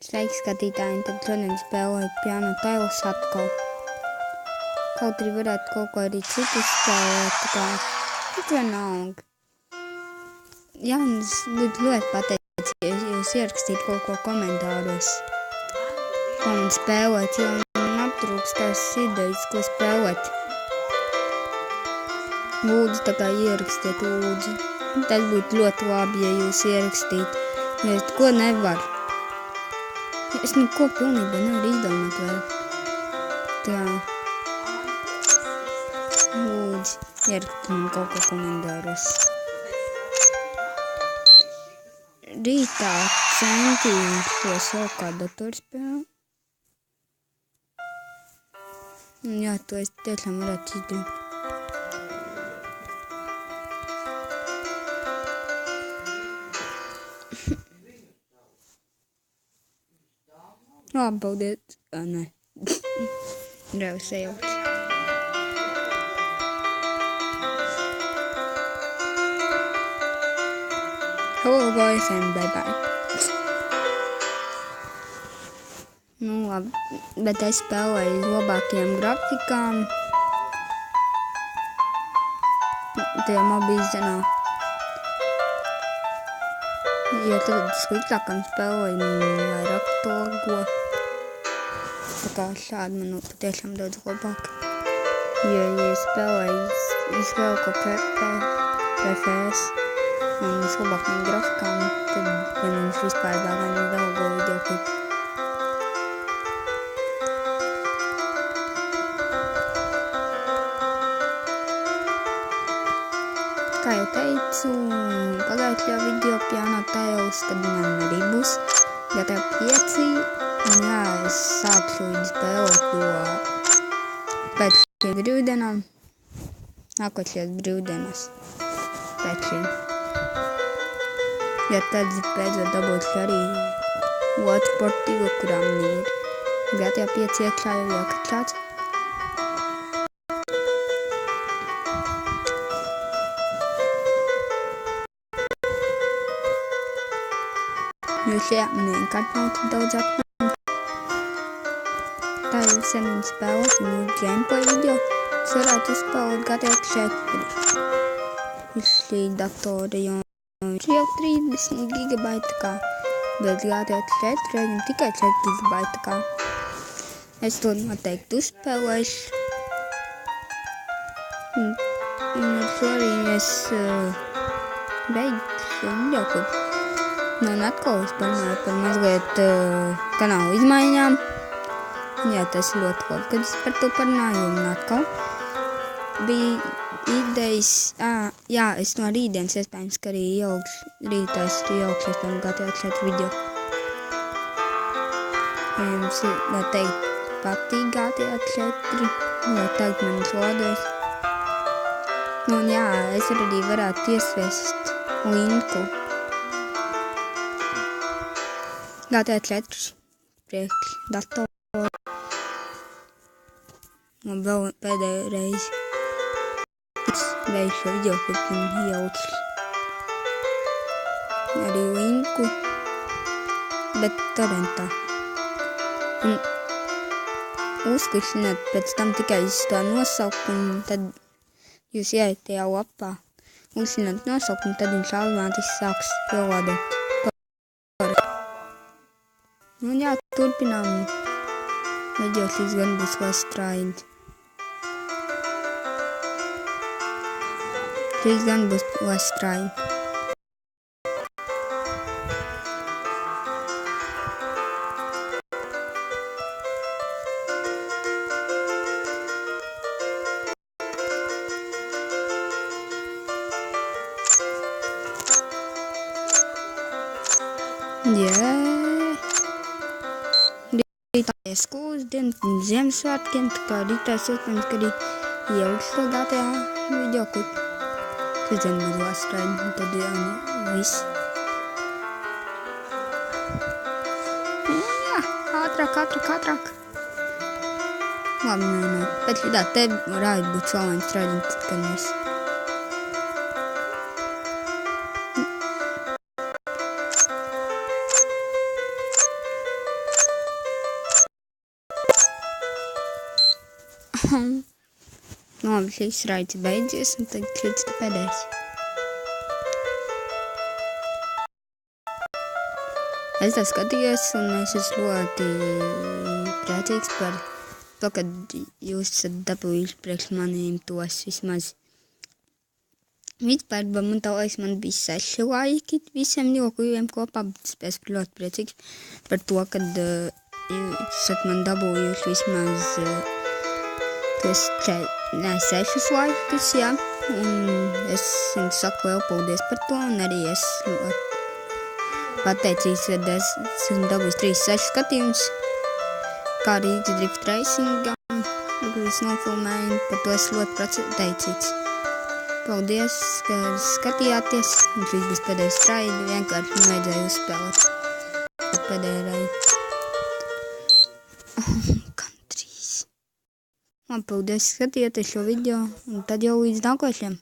Sveiki, skatītāji! Tad šodien spēlēju Piano Tiles atkal. Kaut arī varētu kaut ko arī citu spēlēt, tā kā tik vienalga. Jā, es būtu ļoti pateicīgs, ja jūs ierakstītu kaut ko komentāros, ko man spēlēt, jo man aptrūkst tās idejas, ko spēlēt. Lūdzu, tā kā ierakstiet, lūdzu. Tas būtu ļoti labi, ja jūs ierakstītu, jo es ko nevaru. Es neko pilnībā nevaru izdomāt vēl. Tā. Lūdzu, ierakstiet man kaut ko komentāros. Rītā centīšos vēl kā datorspēli. Jā, to es tiešām varētu izdarīt. Labi, paldies. Nē. Reāli sajauts. Hello guys and bye bye. Nu labi, bet es spēlēju uz labākajām grafikām. Tajā mobilizēnā. Jo tagad sliktākam spēlēju vairāk torgo. Tā kā šādi man patiešām daudz labāk. Jo, ja spēlēju izvēlku PFS un vislabākajām grafikām, tad viņš vispār vēl gan daudz videoklipu. Kā jau teicu, pagājušajā video Piano Tiles, tad man arī būs GTA 5. Un jā, es sākšu spēlēt to pēc šiem brīvdienām. Nākošajās brīvdienās pēc šiem. Ja tad beidzot dabūšu arī otru portīvu, kurām ir GTA 5 iekšā jau iekačāts. Jo šajā man vienkārši nav tik daudz atmiņu. Tā ir visiem spēles un gameplay video. Es varētu uzspēlēt GTA 4. Uz šī datora, jo jau 30 GB kā. Bet GTA 4 reizim tikai 4 GB kā. Es to noteikti uzspēlēšu. Un ar šo arī es beigšu videoklipu. Un atkal es parunāju par mazliet kanālu izmaiņām. Jā, tas ir ļoti labi, kad es par to parunāju. Un atkal bija idejas. Jā, es no rītdienas iespējams, ka arī rītā es ieaugšu iespējams GTA 4 video. Ja jums noteikti patīk GTA 4, noteikti man izlādēs. Un jā, es arī varētu iesviest linku. GTA 4 priekš datoru. Un vēl pēdējo reizi. Es beigšu šo videoklipu un ielikšu arī linku, bet torrentā. Un uzklikšķināt pēc tam tikai uz to nosaukumu, tad jūs ieiet tajā lapā. Uzklikšķināt nosaukumu, tad viņš automātiski sāks pielādēt. Un jā, turpinām. Video šīs gan būs Lestride. Šīs gan būs Lestride. Yeah. Rītā skolas diena un Ziemassvētkiem, tā kā rītā es iespējams, ka arī ielikšu to GTA videoklipu. Tas gan būs Lestride, un tad viss. Jā, ātrāk. Labi, nē. Pēc šitā te varētu būt salains strādāt, tad gan viss. Labi, šis raids beidzies, un tagad šis pēdējais. Es tā skatījos, un es esmu ļoti priecīgs par to, ka jūs esat dabūjuši priekš maniem tos vismaz. Vispār, man bija 6 laiki visiem ļokļiem kopā, bet es esmu ļoti priecīgs par to, ka jūs esat man dabūjuši vismaz tos 6 laikus, jā. Un es jums saku vēl paldies par to, un arī es ļoti pateicīgs, ka es esmu dabūjis 36 skatījumus, kā arī Drift Racingam, ko es nofilmēju, par to es ļoti pateicīgs. Paldies, ka skatījāties, un šis bija pēdējais raidi, vienkārši man vajadzēja uzspēlēt pēdējo raidi. Gandrīz. Man paldies, ka skatījāties šo video, un tad jau līdz nākošajam.